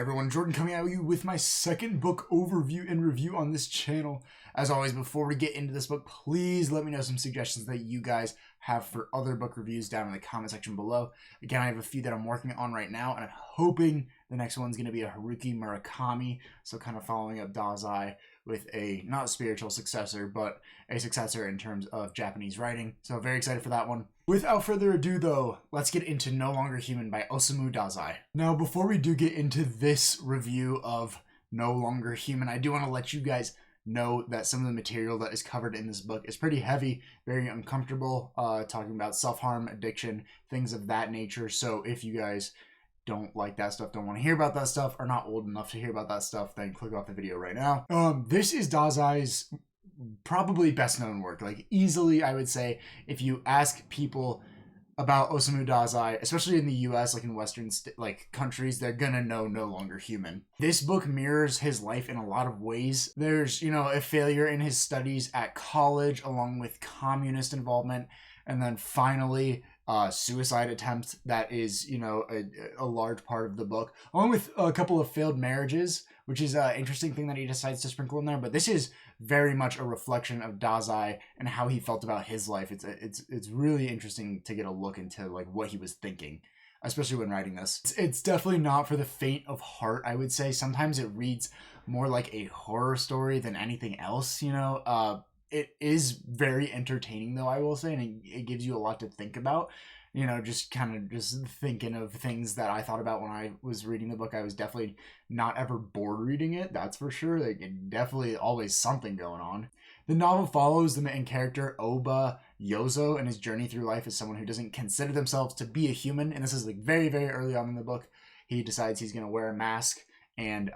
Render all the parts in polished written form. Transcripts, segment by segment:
everyone, Jordan coming at you with my second book overview and review on this channel. As always, before we get into this book, please let me know some suggestions that you guys have for other book reviews down in the comment section below. Again, I have a few that I'm working on right now, and I'm hoping the next one's going to be a Haruki Murakami, so kind of following up Dazai with a not spiritual successor, but a successor in terms of Japanese writing. So very excited for that one. Without further ado though, let's get into No Longer Human by Osamu Dazai. Now before we do get into this review of No Longer Human, I do want to let you guys know that some of the material that is covered in this book is pretty heavy, very uncomfortable, talking about self-harm, addiction, things of that nature. So if you guys don't like that stuff, don't want to hear about that stuff, are not old enough to hear about that stuff, then click off the video right now. This is Dazai's probably best known work. Like easily, I would say, if you ask people about Osamu Dazai, especially in the US, like in Western countries, they're gonna know No Longer Human. This book mirrors his life in a lot of ways. There's, a failure in his studies at college along with communist involvement, and then finally suicide attempt that is, a large part of the book, along with a couple of failed marriages, which is an interesting thing that he decides to sprinkle in there. But this is very much a reflection of Dazai and how he felt about his life. It's really interesting to get a look into like what he was thinking, especially when writing this. It's definitely not for the faint of heart, I would say. Sometimes it reads more like a horror story than anything else, It is very entertaining though, I will say, and it gives you a lot to think about. Just thinking of things that I thought about when I was reading the book. I was definitely not ever bored reading it, that's for sure. Like, definitely always something going on. The novel follows the main character, Oba Yozo, and his journey through life as someone who doesn't consider themselves to be a human. And this is like very, very early on in the book. He decides he's going to wear a mask and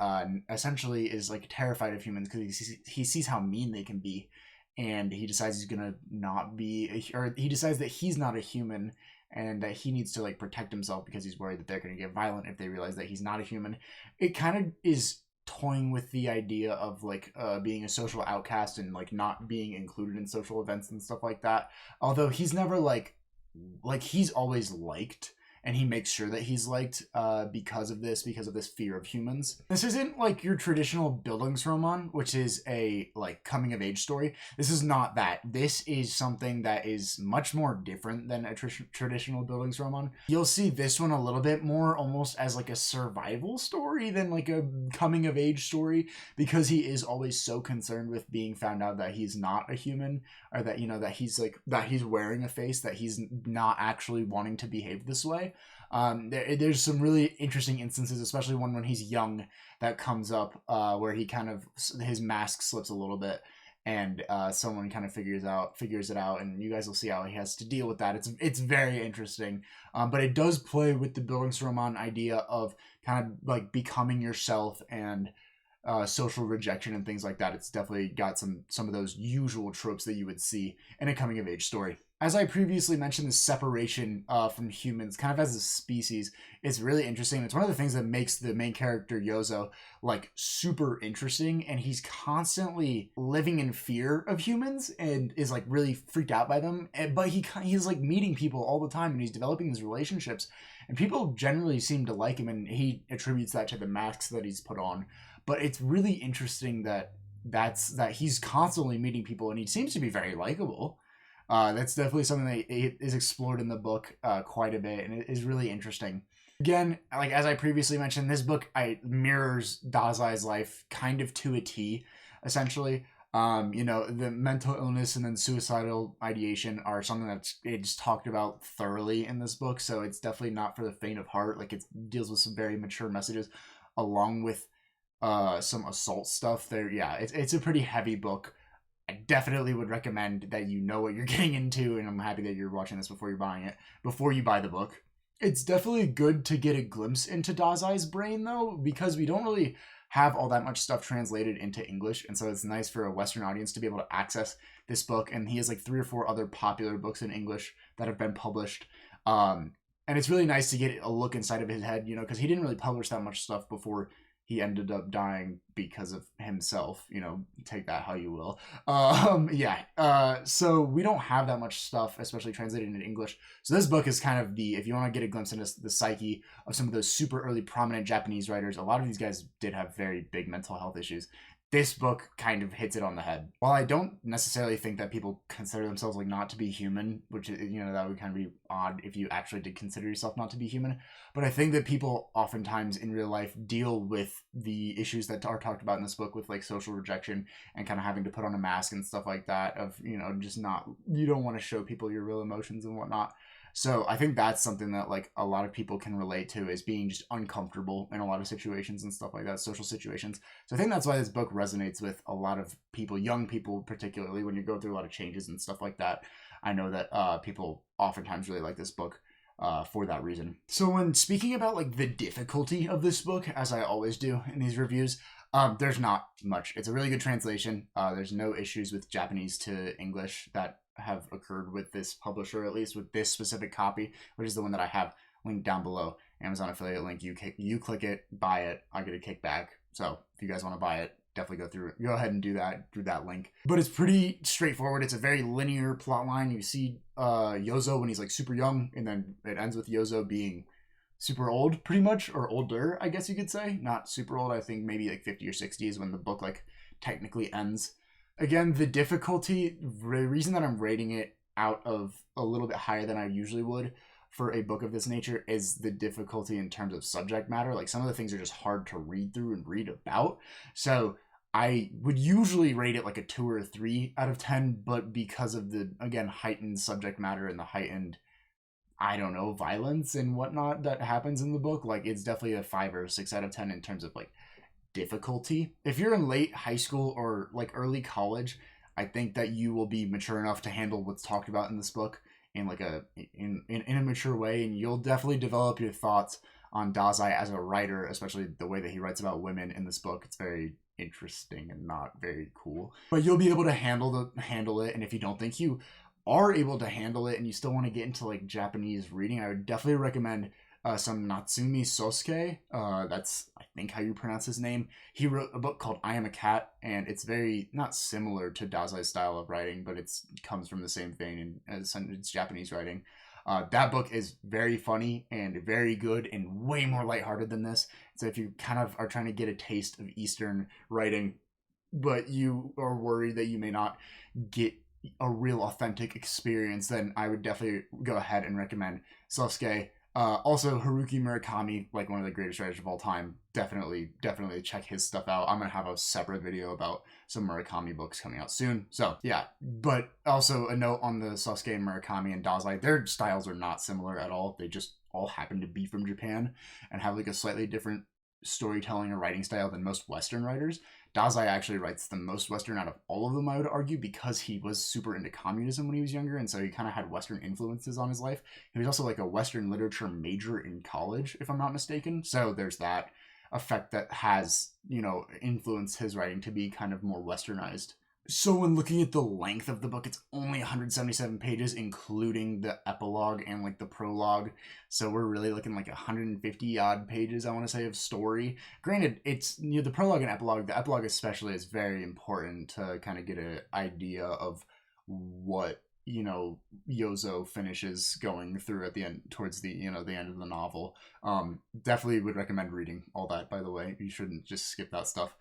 essentially is like terrified of humans because he sees how mean they can be. And he decides he's going to not be, or he decides that he's not a human and that he needs to like protect himself because he's worried that they're going to get violent if they realize that he's not a human. It kind of is toying with the idea of like being a social outcast and like not being included in social events and stuff like that. Although he's never like he's always liked, and he makes sure that he's liked because of this fear of humans. This isn't like your traditional Bildungsroman, which is a like coming of age story. This is not that. This is something that is much more different than a traditional Bildungsroman. You'll see this one a little bit more almost as like a survival story than like a coming of age story, because he is always so concerned with being found out that he's not a human, or that, that he's wearing a face, that he's not actually wanting to behave this way. There's some really interesting instances, especially one when he's young, that comes up where he his mask slips a little bit, and someone kind of figures it out, and you guys will see how he has to deal with that. It's very interesting, but it does play with the Bildungsroman idea of kind of like becoming yourself and social rejection and things like that. It's definitely got some of those usual tropes that you would see in a coming of age story. As I previously mentioned, the separation from humans kind of as a species is really interesting. It's one of the things that makes the main character Yozo like super interesting, and he's constantly living in fear of humans and is like really freaked out by them. But he's like meeting people all the time, and he's developing these relationships, and people generally seem to like him, and he attributes that to the masks that he's put on. But it's really interesting that he's constantly meeting people, and he seems to be very likable. That's definitely something that is explored in the book quite a bit, and it is really interesting. Again, like as I previously mentioned, this book mirrors Dazai's life kind of to a T, essentially. The mental illness and then suicidal ideation are something it's talked about thoroughly in this book, so it's definitely not for the faint of heart. Like, it deals with some very mature messages, along with some assault stuff there. Yeah, it's a pretty heavy book. I definitely would recommend that you know what you're getting into, and I'm happy that you're watching this before you buy the book. It's definitely good to get a glimpse into Dazai's brain though, because we don't really have all that much stuff translated into English, and so it's nice for a Western audience to be able to access this book. And he has like 3 or 4 other popular books in English that have been published, and it's really nice to get a look inside of his head, because he didn't really publish that much stuff before he ended up dying because of himself. You know, take that how you will. So we don't have that much stuff, especially translated into English. So this book is kind of the, if you want to get a glimpse into the psyche of some of those super early prominent Japanese writers, a lot of these guys did have very big mental health issues. This book kind of hits it on the head. While I don't necessarily think that people consider themselves like not to be human, which, you know, that would kind of be odd if you actually did consider yourself not to be human, but I think that people oftentimes in real life deal with the issues that are talked about in this book with like social rejection and kind of having to put on a mask and stuff like that of, you know, just not, you don't want to show people your real emotions and whatnot. So I think that's something that like a lot of people can relate to, is being just uncomfortable in a lot of situations and stuff like that, social situations. So I think that's why this book resonates with a lot of people, young people particularly, when you go through a lot of changes and stuff like that. I know that people oftentimes really like this book for that reason. So when speaking about like the difficulty of this book, as I always do in these reviews, there's not much. It's a really good translation. There's no issues with Japanese to English that have occurred with this publisher, at least with this specific copy, which is the one that I have linked down below. Amazon affiliate link. You click it, buy it, I get a kickback. So if you guys want to buy it, definitely go ahead and do that through that link. But it's pretty straightforward. It's a very linear plot line. You see Yozo when he's like super young, and then it ends with Yozo being super old, pretty much, or older, I guess you could say. Not super old. I think maybe like 50 or 60 is when the book like technically ends. Again, the difficulty, the reason that I'm rating it out of a little bit higher than I usually would for a book of this nature is the difficulty in terms of subject matter. Like some of the things are just hard to read through and read about. So I would usually rate it like a 2 or a 3 out of 10, but because of the, again, heightened subject matter and the heightened, I don't know, violence and whatnot that happens in the book, like it's definitely a 5 or a 6 out of 10 in terms of like difficulty. If you're in late high school or like early college, I think that you will be mature enough to handle what's talked about in this book in like in a mature way, and you'll definitely develop your thoughts on Dazai as a writer, especially the way that he writes about women in this book. It's very interesting and not very cool, but you'll be able to handle it. And if you don't think you are able to handle it and you still want to get into like Japanese reading, I would definitely recommend some Natsumi Sosuke. That's, I think, how you pronounce his name. He wrote a book called I Am a Cat, and it's very, not similar to Dazai's style of writing, but it comes from the same vein, and it's Japanese writing. That book is very funny and very good and way more lighthearted than this. So if you kind of are trying to get a taste of Eastern writing, but you are worried that you may not get a real authentic experience, then I would definitely go ahead and recommend Sosuke. Also, Haruki Murakami, like one of the greatest writers of all time. Definitely check his stuff out. I'm going to have a separate video about some Murakami books coming out soon. So, yeah. But also a note on the Sosuke, Murakami, and Dazai. Their styles are not similar at all. They just all happen to be from Japan and have like a slightly different storytelling or writing style than most Western writers. Dazai actually writes the most Western out of all of them, I would argue, because he was super into communism when he was younger, and so he kind of had Western influences on his life. He was also like a Western literature major in college, if I'm not mistaken, so there's that effect that has, you know, influenced his writing to be kind of more Westernized. So when looking at the length of the book, it's only 177 pages, including the epilogue and like the prologue. So we're really looking like 150 odd pages, I want to say, of story. Granted, it's, you know, the prologue and epilogue. The epilogue especially is very important to kind of get an idea of what, you know, Yozo finishes going through at the end, towards the, you know, the end of the novel. Definitely would recommend reading all that, by the way. You shouldn't just skip that stuff.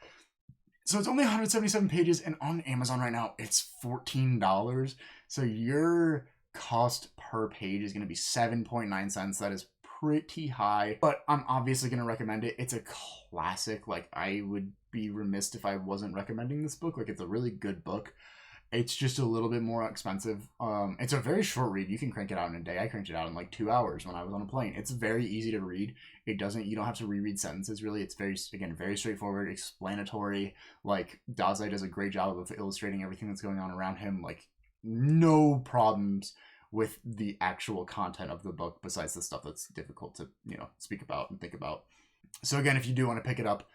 So it's only 177 pages, and on Amazon right now, it's $14. So your cost per page is going to be 7.9 cents. That is pretty high, but I'm obviously going to recommend it. It's a classic. Like, I would be remiss if I wasn't recommending this book. Like, it's a really good book. It's just a little bit more expensive. It's a very short read. You can crank it out in a day. I cranked it out in like 2 hours when I was on a plane. It's very easy to read. You don't have to reread sentences really. It's very straightforward, explanatory. Like, Dazai does a great job of illustrating everything that's going on around him. Like, no problems with the actual content of the book besides the stuff that's difficult to, you know, speak about and think about. So again, if you do want to pick it up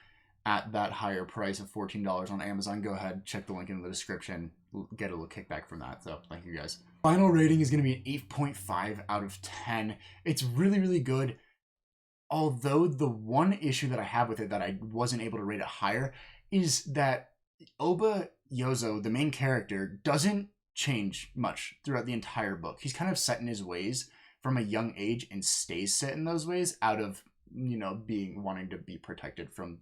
at that higher price of $14 on Amazon, go ahead, check the link in the description, get a little kickback from that. So thank you guys. Final rating is going to be an 8.5 out of 10. It's really, really good. Although the one issue that I have with it that I wasn't able to rate it higher is that Oba Yozo, the main character, doesn't change much throughout the entire book. He's kind of set in his ways from a young age and stays set in those ways out of, being wanting to be protected from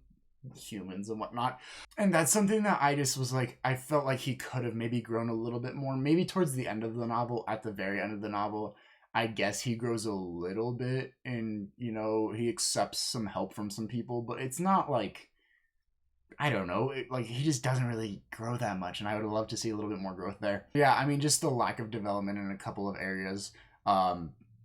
humans and whatnot. And that's something that I just was like, I felt like he could have maybe grown a little bit more, maybe towards the end of the novel. At the very end of the novel, I guess he grows a little bit and, he accepts some help from some people, but it's not like, I don't know, like he just doesn't really grow that much, and I would love to see a little bit more growth there. Yeah, I mean, just the lack of development in a couple of areas.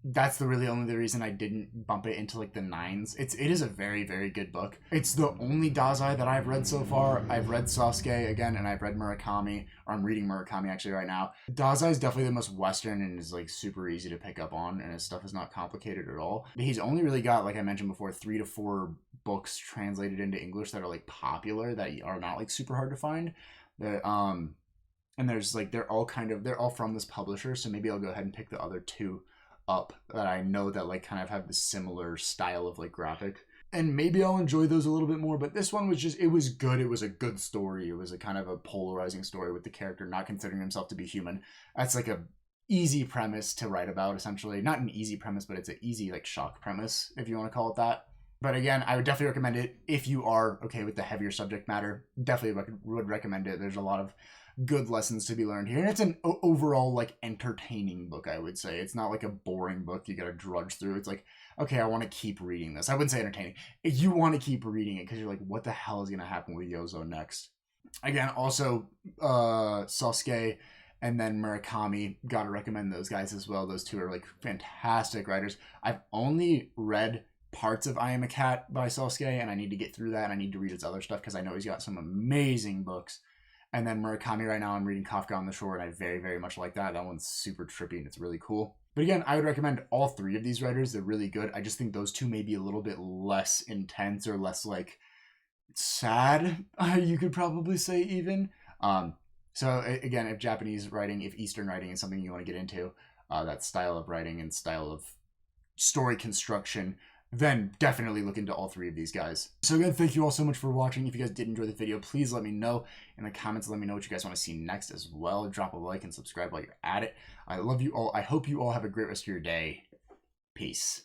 That's the really only the reason I didn't bump it into like the 9s. It is a very, very good book. It's the only Dazai that I've read so far. I've read Sasuke again, and I've read Murakami, or I'm reading Murakami actually right now. Dazai is definitely the most Western and is like super easy to pick up on, and his stuff is not complicated at all. He's only really got, like I mentioned before, 3 to 4 books translated into English that are like popular, that are not like super hard to find. And there's like they're all from this publisher, so maybe I'll go ahead and pick the other 2 up that I know that like kind of have the similar style of like graphic, and maybe I'll enjoy those a little bit more. But this one was just, it was good. It was a good story. It was a kind of a polarizing story with the character not considering himself to be human. That's like a easy premise to write about, essentially. Not an easy premise, but it's an easy like shock premise, if you want to call it that. But again, I would definitely recommend it if you are okay with the heavier subject matter. Definitely would recommend it. There's a lot of good lessons to be learned here, and it's an overall like entertaining book. I would say it's not like a boring book you gotta drudge through. It's like, okay, I want to keep reading this. I wouldn't say entertaining. You want to keep reading it because you're like, what the hell is gonna happen with Yozo next? Again, also Sasuke and then Murakami, gotta recommend those guys as well. Those 2 are like fantastic writers. I've only read parts of I Am a Cat by Sasuke, and I need to get through that, and I need to read his other stuff because I know he's got some amazing books. And then Murakami, right now I'm reading Kafka on the Shore, and I very, very much like that. That one's super trippy and it's really cool. But again, I would recommend all 3 of these writers. They're really good. I just think those 2 may be a little bit less intense or less like sad, you could probably say even. So again, if Japanese writing, if Eastern writing is something you want to get into, that style of writing and style of story construction, then definitely look into all 3 of these guys. So again, thank you all so much for watching. If you guys did enjoy the video, please let me know in the comments. Let me know what you guys want to see next as well. Drop a like and subscribe while you're at it. I love you all. I hope you all have a great rest of your day. Peace.